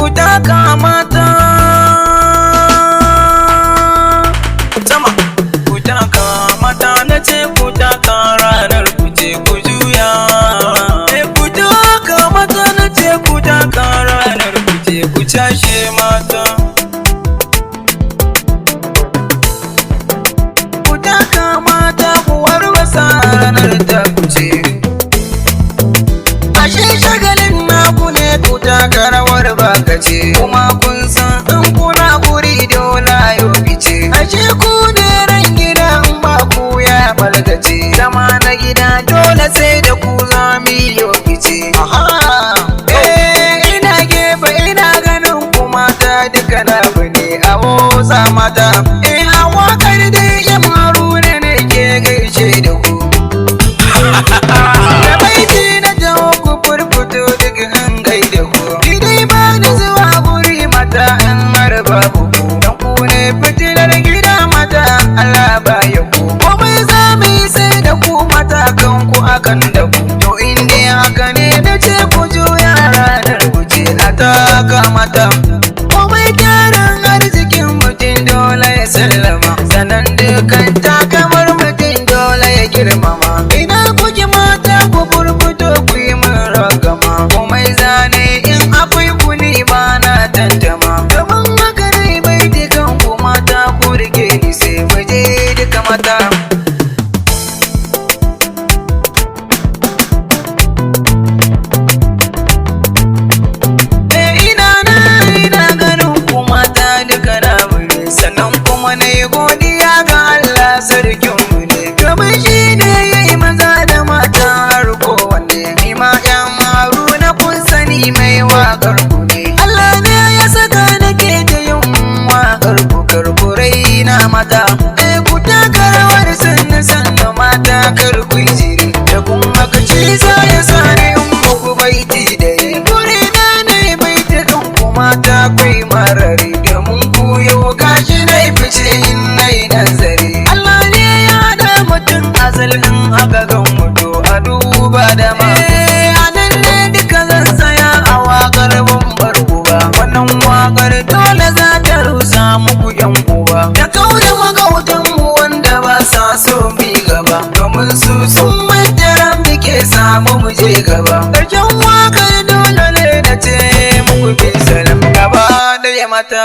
ku taka mata sama, ku taka mata na ce ku taka ranar ku ce ku juya. Ku taka mata na ce ku taka ranar ku ce ku cashe mata. Ku taka mata ku warwasa ranar ta ku ce. Ashe shagalin naku ne ku taka rawar bakace, kuma kun san in kuna guri dole yau fice. Ashe ku ne ran gida in ba ku ya balgace, zama na gida dole sai da ku zami yau fice. Ina gefe ina ganin ku mata duka na bane a motsa mata. A wakar dai yan Haruna ne ke gaishe da ku. Da baiti na jawo ku furfuto duk in gaida ku. Idai ba ni zuwa guri mata in har babu ku. Dan ku ne fitilar gida mata Allah baya ku. Komai za mu yi sai da ku mata kan ku akan da ku. To in dai haka ne na ce ku juya ranar ku ce a taka mata. Komai tarin arzikin mutum dole ya sallama, sannan dukan takamar mutum dole ya girmama. Ina kuke mata ku furfuto ku yi min ragama. Komai zane in akwai ku ni ba na tantama. Gaban haka ne bai dukan ku mata ku rike ni sai mu je duka mata. Sannan kuma na yi godiya ga Allah sarkinmu ne, domin shi ne ya yi maza da mata har kowanne. Ni ma yan Haruna kun sani mai waƙar ku ne. Allah ne ya saka nake ta yin waƙar ku, karkurai na mata. Ku taka rawar sannu mata kar ku yi jiri, da kuma ka ci za ya sani in muku baiti da yi. Guri na ne baiti ɗin ku mata kai marari, domin ku yau gashi na fice in na yi nazari. Allah ne ya da mutum azal in aka gan mutu a duba da ma. A nan ne duka zan tsaya a waƙar bambar uba. Wannan waƙar dole za ta rusa muku yan uba, da kaure magautan mu wanda ba sa so mi gaba, domin su sun mantara muke samu mu je gaba. Ƙarshen waƙar dole ne na ce muku bi salam gaba da mata.